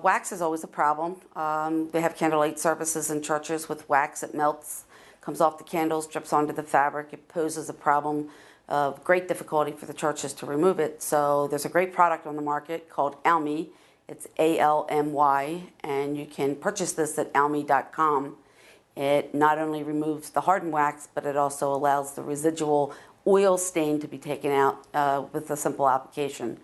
Wax is always a problem. They have candlelight services in churches with wax. It melts, comes off the candles, drips onto the fabric. It poses a problem of great difficulty for the churches to remove it. So there's a great product on the market called Almy. It's ALMY, and you can purchase this at almy.com. It not only removes the hardened wax, but it also allows the residual oil stain to be taken out with a simple application.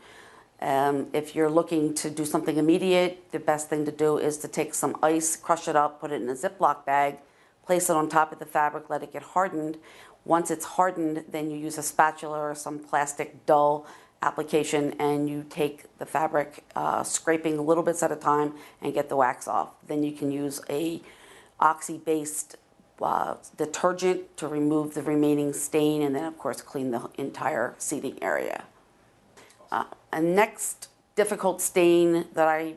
If you're looking to do something immediate, the best thing to do is to take some ice, crush it up, put it in a Ziploc bag, place it on top of the fabric, let it get hardened. Once it's hardened, then you use a spatula or some plastic dull application, and you take the fabric, scraping little bits at a time, and get the wax off. Then you can use a oxy-based detergent to remove the remaining stain, and then of course clean the entire seating area. A next difficult stain that I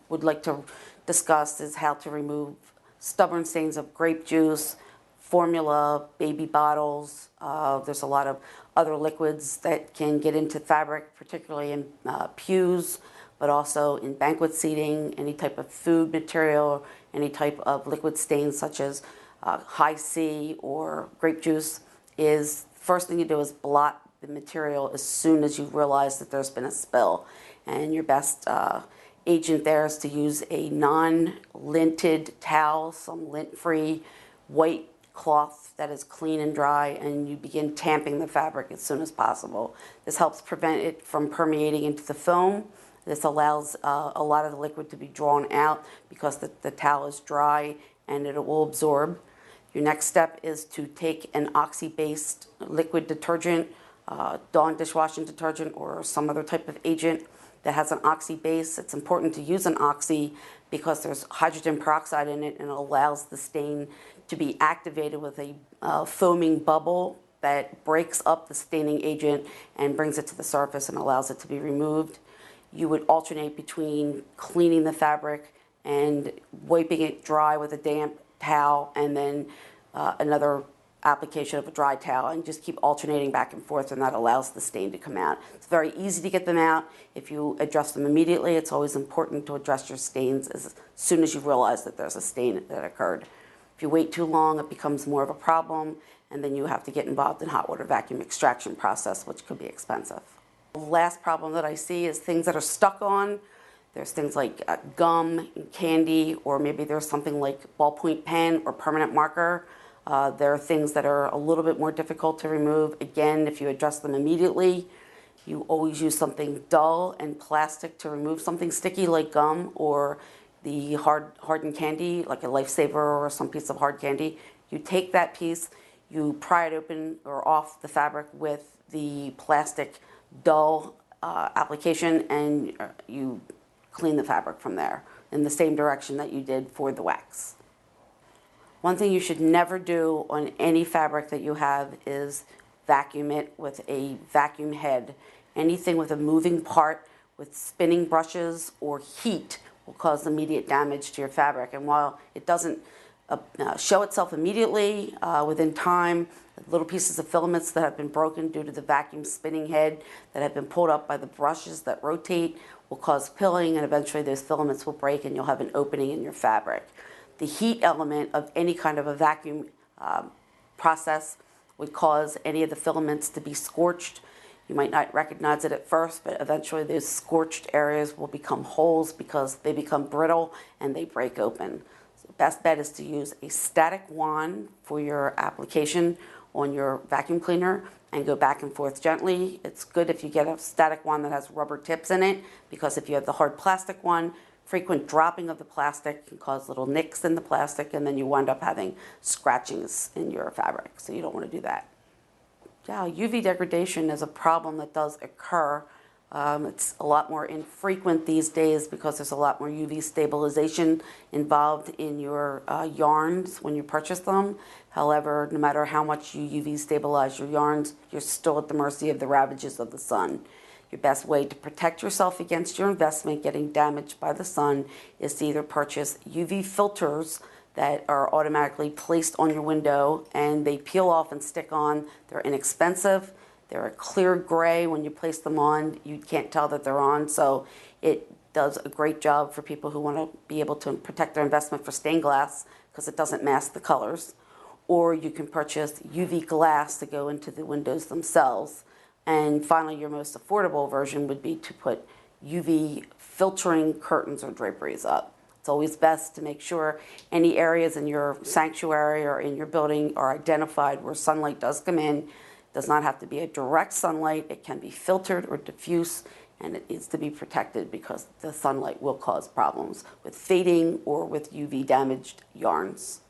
would like to discuss is how to remove stubborn stains of grape juice, formula, baby bottles. There's a lot of other liquids that can get into fabric, particularly in pews, but also in banquet seating, any type of food material, any type of liquid stains such as high C or grape juice. First thing you do is blot the material as soon as you realize that there's been a spill. And your best agent there is to use a non-linted towel, some lint-free white cloth that is clean and dry, and you begin tamping the fabric as soon as possible. This helps prevent it from permeating into the foam. This allows a lot of the liquid to be drawn out because the towel is dry and it will absorb. Your next step is to take an oxy-based liquid detergent, Dawn dishwashing detergent, or some other type of agent that has an oxy base. It's important to use an oxy because there's hydrogen peroxide in it, and it allows the stain to be activated with a foaming bubble that breaks up the staining agent and brings it to the surface and allows it to be removed. You would alternate between cleaning the fabric and wiping it dry with a damp towel, and then another application of a dry towel, and just keep alternating back and forth, and that allows the stain to come out. It's very easy to get them out if you address them immediately. It's always important to address your stains as soon as you realize that there's a stain that occurred. If you wait too long, it becomes more of a problem, and then you have to get involved in hot water vacuum extraction process, which could be expensive. The last problem that I see is things that are stuck on. There's things like gum and candy, or maybe there's something like ballpoint pen or permanent marker. There are things that are a little bit more difficult to remove. Again, if you address them immediately, you always use something dull and plastic to remove something sticky like gum or the hardened candy, like a Lifesaver or some piece of hard candy. You take that piece, you pry it open or off the fabric with the plastic dull application, and you clean the fabric from there in the same direction that you did for the wax. One thing you should never do on any fabric that you have is vacuum it with a vacuum head. Anything with a moving part with spinning brushes or heat will cause immediate damage to your fabric. And while it doesn't show itself immediately, within time, little pieces of filaments that have been broken due to the vacuum spinning head that have been pulled up by the brushes that rotate will cause pilling, and eventually those filaments will break and you'll have an opening in your fabric. The heat element of any kind of a vacuum process would cause any of the filaments to be scorched. You might not recognize it at first, but eventually those scorched areas will become holes because they become brittle and they break open. So the best bet is to use a static wand for your application on your vacuum cleaner and go back and forth gently. It's good if you get a static wand that has rubber tips in it, because if you have the hard plastic one, frequent dropping of the plastic can cause little nicks in the plastic, and then you wind up having scratchings in your fabric, so you don't want to do that. Yeah, UV degradation is a problem that does occur. It's a lot more infrequent these days because there's a lot more UV stabilization involved in your yarns when you purchase them. However, no matter how much you UV stabilize your yarns, you're still at the mercy of the ravages of the sun. Your best way to protect yourself against your investment getting damaged by the sun is to either purchase UV filters that are automatically placed on your window, and they peel off and stick on. They're inexpensive. They're a clear gray. When you place them on, you can't tell that they're on, so it does a great job for people who want to be able to protect their investment for stained glass because it doesn't mask the colors. Or you can purchase UV glass to go into the windows themselves. And finally, your most affordable version would be to put UV filtering curtains or draperies up. It's always best to make sure any areas in your sanctuary or in your building are identified where sunlight does come in. It does not have to be a direct sunlight. It can be filtered or diffuse, and it needs to be protected because the sunlight will cause problems with fading or with UV damaged yarns.